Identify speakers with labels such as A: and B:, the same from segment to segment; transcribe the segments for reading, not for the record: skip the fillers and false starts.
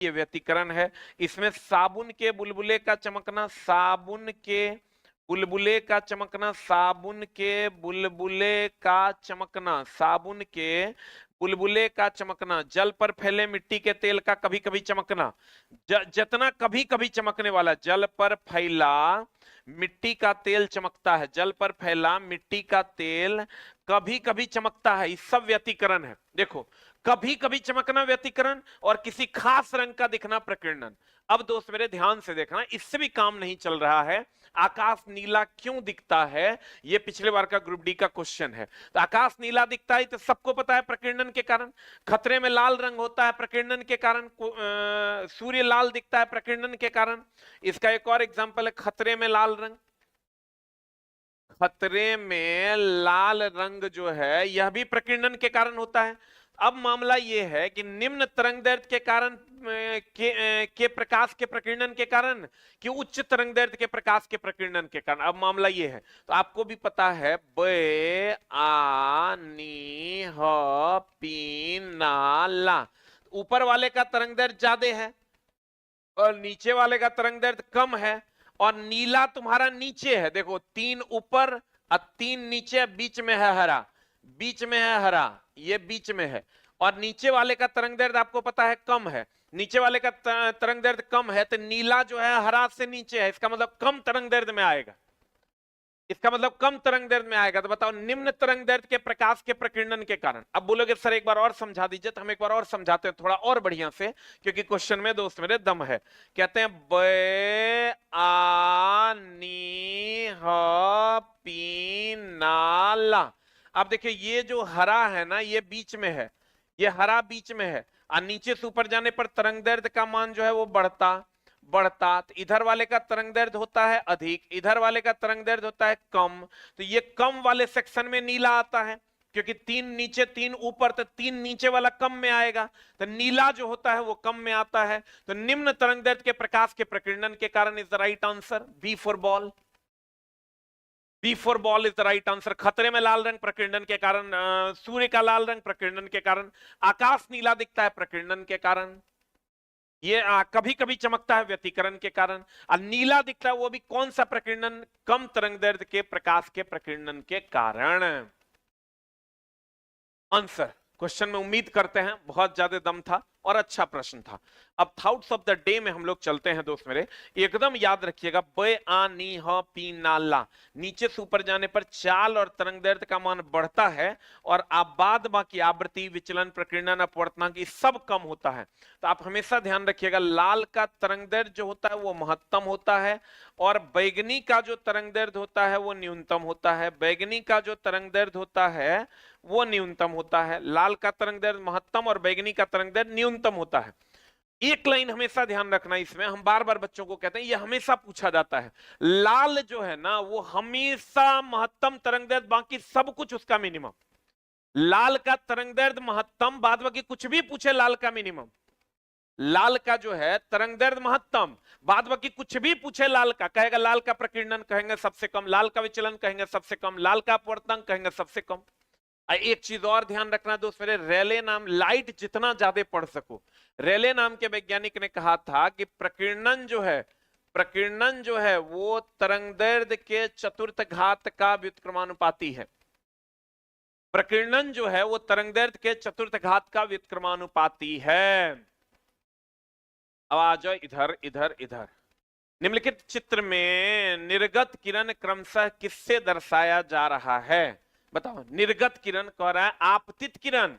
A: ये व्यतिकरण है। इसमें साबुन के बुलबुले का चमकना, साबुन के बुलबुले का चमकना, साबुन के बुलबुले का चमकना, साबुन के बुलबुले का चमकना, जल पर फैले मिट्टी के तेल का कभी कभी चमकना, जितना कभी कभी चमकने वाला, जल पर फैला मिट्टी का तेल चमकता है, जल पर फैला मिट्टी का तेल कभी कभी चमकता है, ये सब व्यतिकरण है। देखो, कभी कभी चमकना व्यतिकरण और किसी खास रंग का दिखना प्रकीर्णन। अब दोस्त मेरे ध्यान से देखना, इससे भी काम नहीं चल रहा है। आकाश नीला क्यों दिखता है, ये पिछले बार का ग्रुप डी का क्वेश्चन है। तो आकाश नीला दिखता है तो सबको पता है प्रकीर्णन के कारण। खतरे में लाल रंग होता है प्रकीर्णन के कारण। सूर्य लाल दिखता है प्रकीर्णन के कारण। इसका एक और एग्जांपल है खतरे में लाल रंग। खतरे में लाल रंग जो है यह भी प्रकीर्णन के कारण होता है। अब मामला यह है कि निम्न तरंगदैर्ध्य के कारण के प्रकाश के प्रकीर्णन के कारण कि उच्च तरंगदैर्ध्य के प्रकाश के प्रकीर्णन के कारण। अब मामला यह है, तो आपको भी पता है ब आ नी ह पी ना ला, ऊपर वाले का तरंगदैर्ध्य ज्यादा है और नीचे वाले का तरंगदैर्ध्य कम है, और नीला तुम्हारा नीचे है। देखो, 3 ऊपर और 3 नीचे, बीच में है हरा, बीच में है हरा, ये बीच में है। और नीचे वाले का तरंगदैर्ध्य आपको पता है कम है, नीचे वाले का तरंगदैर्ध्य कम है, तो नीला जो है हरा से नीचे है, इसका मतलब कम तरंगदैर्ध्य में आएगा, इसका मतलब कम तरंगदैर्ध्य में आएगा। तो बताओ, निम्न तरंगदैर्ध्य के प्रकाश के प्रकीर्णन के कारण। अब बोलोगे सर एक बार और समझा दीजिए, तो हम एक बार और समझाते हैं थोड़ा और बढ़िया से, क्योंकि क्वेश्चन में दोस्त मेरे दम है। कहते हैं ब आ नी ह पी ना ला। अब देखिए, ये जो हरा है ना, ये बीच में है, ये हरा बीच में है, और नीचे से ऊपर जाने पर तरंगदैर्ध्य का मान जो है वो बढ़ता बढ़ता। तो इधर वाले का तरंगदैर्ध्य होता है अधिक, इधर वाले का तरंगदैर्ध्य होता है कम। तो ये कम वाले सेक्शन में नीला आता है, क्योंकि 3 नीचे 3 ऊपर, तो 3 नीचे वाला कम में आएगा, तो नीला जो होता है वो कम में आता है। तो निम्न तरंगदैर्ध्य के प्रकाश के प्रकीर्णन के कारण is the right answer, B for ball. B for ball is the right answer. खतरे में लाल रंग प्रकीर्णन के कारण, सूर्य का लाल रंग प्रकीर्णन के कारण, आकाश नीला दिखता है प्रकीर्णन के कारण, ये कभी कभी चमकता है व्यतिकरण के कारण, और नीला दिखता है वो भी कौन सा प्रकीर्णन, कम तरंगदैर्ध्य के प्रकाश के प्रकीर्णन के कारण। आंसर क्वेश्चन में उम्मीद करते हैं बहुत ज्यादा दम था और अच्छा प्रश्न था। अब थॉट्स ऑफ द डे में हम लोग चलते हैं दोस्त मेरे, एकदम याद रखिएगा, ब आ नी ह पी ना ला, नीचे से ऊपर जाने पर चाल और तरंगदैर्ध्य का मान बढ़ता है, और बाद बाकी आवृत्ति, विचलन, प्रकीर्णन, अपवर्तनांक ये सब कम होता है। तो आप हमेशा ध्यान रखिएगा, लाल का तरंगदैर्ध्य जो होता है वो महत्तम होता है, और बैगनी का जो तरंगदैर्ध्य होता है वो न्यूनतम होता है। बैगनी का जो तरंगदैर्ध्य होता है वो न्यूनतम होता है, लाल का तरंगदैर्ध्य महत्तम और बैगनी का तरंगदैर्ध्य न्यूनतम होता है। एक लाइन हमेशा ध्यान रखना, इसमें हम बार बार बच्चों को कहते हैं, ये हमेशा पूछा जाता है, लाल जो है ना वो हमेशा महत्तम तरंगदैर्ध्य, बाकी सब कुछ उसका मिनिमम। लाल का तरंगदैर्ध्य महत्तम, बाद बाकी कुछ भी पूछे लाल का मिनिमम। लाल का जो है तरंगदैर्ध्य महत्तम, बाद बाकी कुछ भी पूछे लाल का, कहेगा लाल का प्रकीर्णन कहेंगे सबसे कम, लाल का विचलन कहेंगे सबसे कम, लाल का अपवर्तनांक कहेंगे सबसे कम। एक चीज और ध्यान रखना दोस्त मेरे, रेले नाम, लाइट जितना ज्यादा पढ़ सको, रेले नाम के वैज्ञानिक ने कहा था कि प्रकीर्णन जो है वो तरंगदैर्ध्य के चतुर्थ घात का व्युत्क्रमानुपाती है। प्रकीर्णन जो है वो तरंगदैर्ध्य के चतुर्थ घात का व्युत्क्रमानुपाती है। अब आ जाओ इधर इधर इधर। निम्नलिखित चित्र में निर्गत किरण क्रमशः किससे दर्शाया जा रहा है? बताओ, निर्गत किरण कह रहा है, आपतित किरण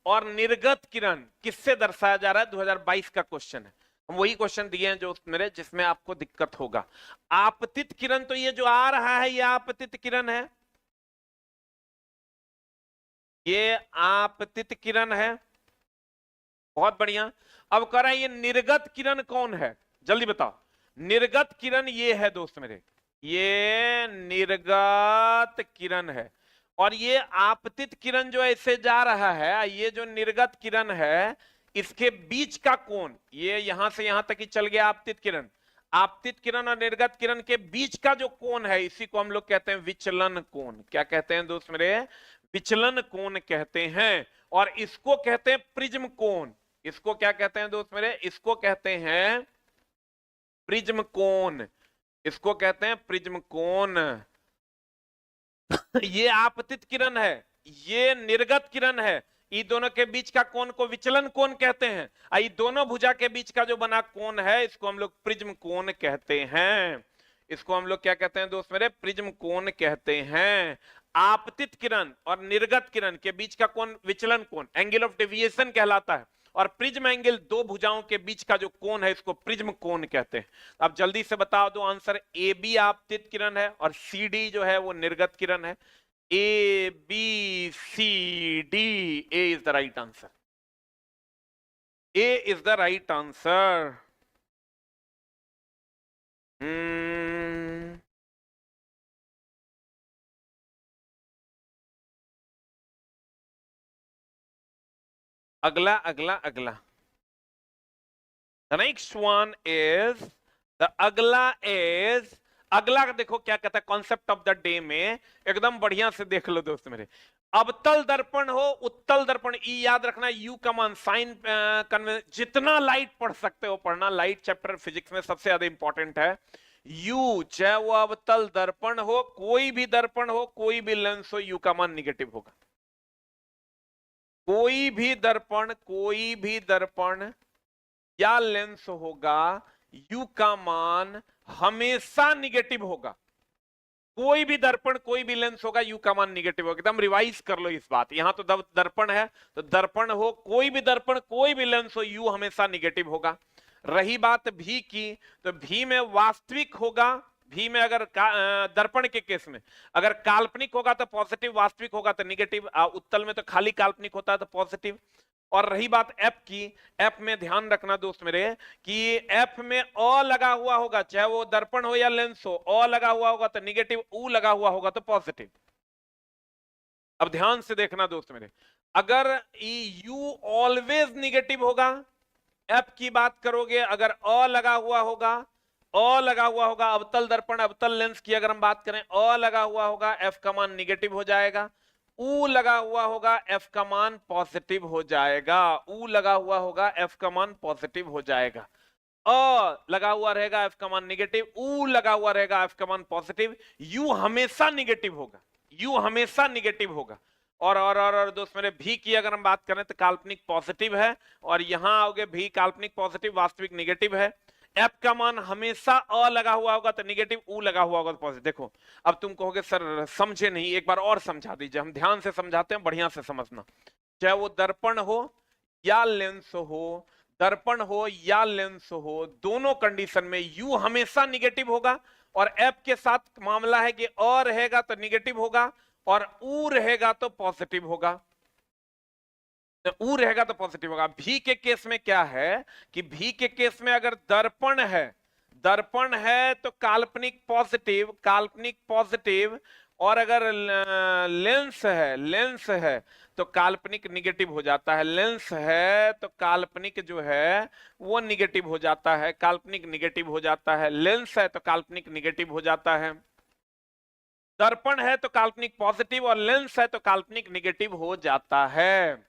A: और निर्गत किरण किससे दर्शाया जा रहा है? 2022 का क्वेश्चन है, हम वही क्वेश्चन दिए हैं जो मेरे, जिसमें आपको दिक्कत होगा। आपतित किरण तो ये जो आ रहा है ये आपतित किरण है, ये आपतित किरण है, बहुत बढ़िया। अब कह रहा है ये निर्गत किरण कौन है, जल्दी बताओ। निर्गत किरण ये है दोस्त मेरे, ये निर्गत किरण है, और ये आपतित किरण जो ऐसे जा रहा है, ये जो निर्गत किरण है इसके बीच का कोण, ये यहां से यहां तक ही चल गया आपतित किरण। आपतित किरण और निर्गत किरण के बीच का जो कोण है इसी को हम लोग कहते हैं विचलन कोण। क्या कहते हैं दोस्त मेरे? विचलन कोण कहते हैं, और इसको कहते हैं प्रिज्म कोण, इसको क्या कहते हैं दोस्त मेरे? इसको कहते हैं प्रिज्म कोण, इसको कहते हैं प्रिज्म कोण। ये आपतित किरण है, ये निर्गत किरण है, ये दोनों के बीच का कोण को विचलन कोण कहते हैं। ये दोनों भुजा के बीच का जो बना कोण है इसको हम लोग प्रिज्म कोण कहते हैं। इसको हम लोग क्या कहते हैं दोस्त मेरे? प्रिज्म कोण कहते हैं। आपतित किरण और निर्गत किरण के बीच का कोण विचलन कोण, एंगल ऑफ डेविएशन कहलाता है। और प्रिज्म एंगल, दो भुजाओं के बीच का जो कोण है इसको प्रिज्म कोण कहते हैं। अब जल्दी से बता दो आंसर। ए बी आपतित किरण है और सी डी जो है वो निर्गत किरण है। A B C D, A is the right answer. A is the right answer. अगला अगला अगला, the next one is the अगला is, अगला देखो क्या कहता है कॉन्सेप्ट ऑफ द डे में, एकदम बढ़िया से देख लो दोस्त मेरे। अवतल दर्पण हो, उत्तल दर्पण, ई याद रखना, यू का मान साइन कन्वेंशन, जितना लाइट पढ़ सकते हो पढ़ना, लाइट चैप्टर फिजिक्स में सबसे ज्यादा इंपॉर्टेंट है। यू चाहे वो अवतल दर्पण हो, कोई भी दर्पण हो, कोई भी लेंस हो, यू का मान निगेटिव होगा। कोई भी दर्पण या लेंस होगा, यू का मान हमेशा निगेटिव होगा। कोई भी दर्पण, कोई भी लेंस होगा, यू का मान निगेटिव होगा। एकदम रिवाइज कर लो इस बात। यहां तो दर्पण है, तो दर्पण हो, कोई भी दर्पण, कोई भी लेंस हो, यू हमेशा निगेटिव होगा। रही बात भी की, तो भी में वास्तविक होगा। भी में अगर दर्पण के केस में अगर काल्पनिक होगा तो पॉजिटिव, वास्तविक होगा तो निगेटिव। उत्तल में तो खाली काल्पनिक होता है तो पॉजिटिव। और रही बात एफ की, एफ में ध्यान रखना दोस्त मेरे कि एफ में अ लगा हुआ होगा, चाहे वो दर्पण हो या लेंस हो, अ लगा हुआ होगा तो निगेटिव, ऊ लगा हुआ होगा तो पॉजिटिव। अब ध्यान से देखना दोस्त मेरे, अगर यू ऑलवेज निगेटिव होगा, एफ की बात करोगे, अगर अ लगा हुआ होगा, अ लगा हुआ होगा, अवतल दर्पण अवतल लेंस की अगर हम बात करें, अ लगा हुआ होगा, एफ का मान निगेटिव हो जाएगा। ऊ लगा हुआ होगा, एफ का मान पॉजिटिव हो जाएगा। ऊ लगा हुआ होगा, एफ का मान पॉजिटिव हो जाएगा। अ लगा हुआ रहेगा, एफ का मान निगेटिव। ऊ लगा हुआ रहेगा, एफ का मान पॉजिटिव। यू हमेशा निगेटिव होगा, यू हमेशा निगेटिव होगा। और दोस्त मेरे भी की अगर हम बात करें तो काल्पनिक पॉजिटिव है, और यहां आओगे भी काल्पनिक पॉजिटिव, वास्तविक निगेटिव है। एफ का मान हमेशा अ लगा हुआ होगा तो निगेटिव, ऊ लगा हुआ होगा तो पॉजिटिव। देखो अब तुम कहोगे सर समझे नहीं, एक बार और समझा दीजिए। हम ध्यान से समझाते हैं, बढ़िया से समझना। चाहे वो दर्पण हो या लेंस हो, दर्पण हो या लेंस हो, दोनों कंडीशन में यू हमेशा निगेटिव होगा। और एफ के साथ मामला है कि अ रहेगा तो निगेटिव होगा और ऊ रहेगा तो पॉजिटिव होगा। ऊ रहेगा तो पॉजिटिव होगा। भी के केस में क्या है कि भी के केस में अगर दर्पण है, दर्पण है तो काल्पनिक पॉजिटिव, काल्पनिक पॉजिटिव। और अगर लेंस है, लेंस है तो काल्पनिक निगेटिव हो जाता है। लेंस है तो काल्पनिक जो है वो निगेटिव हो जाता है, काल्पनिक निगेटिव हो जाता है। लेंस है तो काल्पनिक निगेटिव हो जाता है। दर्पण है तो काल्पनिक पॉजिटिव और लेंस है तो काल्पनिक निगेटिव हो जाता है।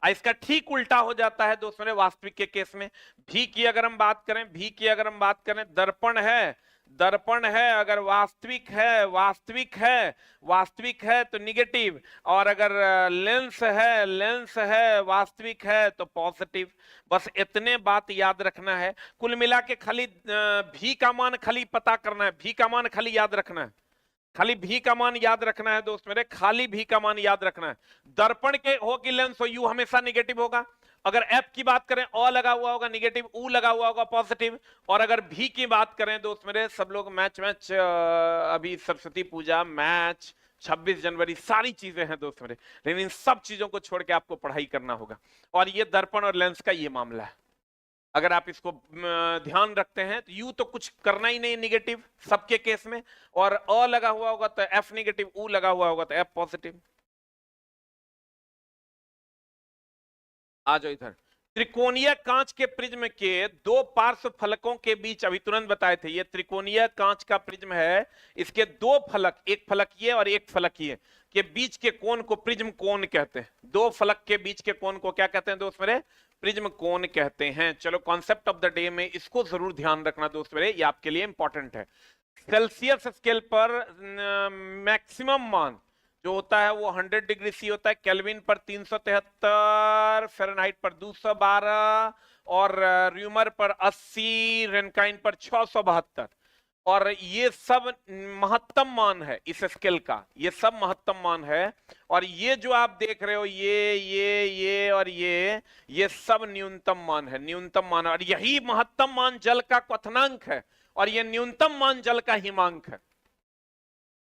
A: इसका ठीक उल्टा हो जाता है दोस्तों ने वास्तविक के केस में। भी की अगर हम बात करें, भी की अगर हम बात करें, दर्पण है, दर्पण है, अगर वास्तविक है, वास्तविक है, वास्तविक है तो निगेटिव। और अगर लेंस है, लेंस है, वास्तविक है तो पॉजिटिव। बस इतने बात याद रखना है। कुल मिला के खाली भी का मान खाली पता करना है, भी का मान खाली याद रखना है, खाली भी का मान याद रखना है दोस्त मेरे, खाली भी का मान याद रखना है। दर्पण के हो कि लेंस हो, यू हमेशा निगेटिव होगा। अगर एफ की बात करें, अ लगा हुआ होगा निगेटिव, ऊ लगा हुआ होगा पॉजिटिव। और अगर भी की बात करें दोस्त मेरे, सब लोग मैच मैच अभी सरस्वती पूजा, मैच, 26 जनवरी, सारी चीजें हैं दोस्त मेरे, लेकिन इन सब चीजों को छोड़ के आपको पढ़ाई करना होगा। और ये दर्पण और लेंस का ये मामला है। अगर आप इसको ध्यान रखते हैं तो यू तो कुछ करना ही नहीं निगेटिव सबके केस में, और अ लगा हुआ होगा तो एफ निगेटिव, ऊ लगा हुआ होगा तो एफ पॉजिटिव। आ जाओ इधर। त्रिकोणीय कांच के प्रिज्म के दो पार्श्व फलकों के बीच, अभी तुरंत बताए थे, ये त्रिकोणीय कांच का प्रिज्म है, इसके दो फलक, एक फलक ये और एक फलक ये, के बीच के कोण को प्रिज्म कोण कहते हैं। दो फलक के बीच के कोण को क्या कहते हैं दोस्त मेरे? प्रिज्म कोण कहते हैं। चलो कॉन्सेप्ट ऑफ द डे में इसको जरूर ध्यान रखना दोस्त मेरे, ये आपके लिए इंपॉर्टेंट है। सेल्सियस स्केल पर मैक्सिमम मान जो होता है वो 100 डिग्री सी होता है, केल्विन पर 373, फ़ारेनहाइट पर 212 और र्यूमर पर 80, रेनकाइन पर 672। और ये सब महत्तम मान है इस स्केल का, ये सब महत्तम मान है। और ये जो आप देख रहे हो ये और ये सब न्यूनतम मान है, न्यूनतम मान है। और यही महत्तम मान जल का क्वथनांक है और ये न्यूनतम मान जल का हिमांक है।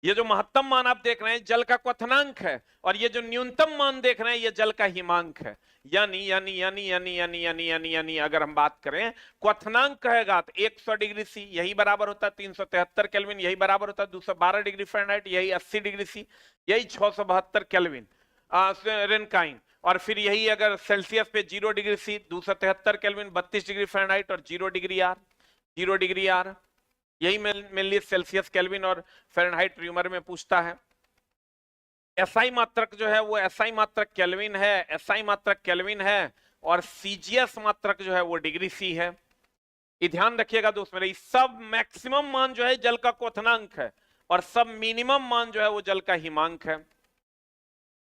A: ये जो महत्तम मान आप देख रहे हैं जल का क्वथनांक है और ये जो न्यूनतम मान देख रहे हैं ये जल का हिमांक है। यानी यानी यानी यानी यानी यानी यानी यानी अगर हम बात करें क्वथनांक कहेगा तो 100 डिग्री सी यही बराबर होता है 373 केल्विन, यही बराबर होता है 212 डिग्री फ़ारेनहाइट, यही 80 डिग्री सी, यही 672 केल्विन रेनकाइन। और फिर यही अगर सेल्सियस पे 0 degree C 273 Kelvin, 32 degree Fahrenheit और 0 डिग्री आर, 0 डिग्री आर, यही मेनली सेल्सियस केल्विन और फ़ारेनहाइट र्यूमर में पूछता है। एसआई मात्रक जो है वो एसआई मात्रक केल्विन है, एसआई मात्रक केल्विन है और सीजीएस मात्रक जो है वो डिग्री सी है। ये ध्यान रखिएगा दोस्त मेरे, सब मैक्सिमम मान जो है जल का क्वथनांक है और सब मिनिमम मान जो है वो जल का हिमांक है।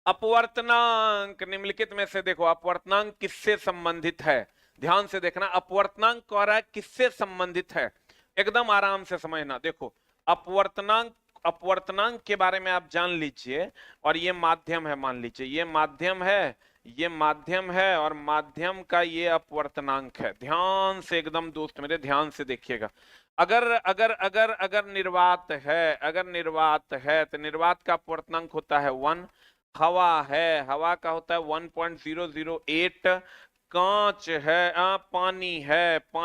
A: अपवर्तनांक निम्नलिखित में से देखो अपवर्तनांक किससे संबंधित है? ध्यान से देखना, अपवर्तनांक कह रहा है किससे संबंधित है, एकदम आराम से समझना। देखो अपवर्तनांक, अपवर्तनांक के बारे में आप जान लीजिए। और ये माध्यम है, मान लीजिए ये माध्यम है, ये माध्यम है और माध्यम का ये अपवर्तनांक है। ध्यान से एकदम दोस्त मेरे ध्यान से देखिएगा। अगर अगर अगर अगर निर्वात है, अगर निर्वात है तो निर्वात का अपवर्तनांक होता है 1। हवा है, हवा का होता है 1.008। कांच है, पानी है, पानी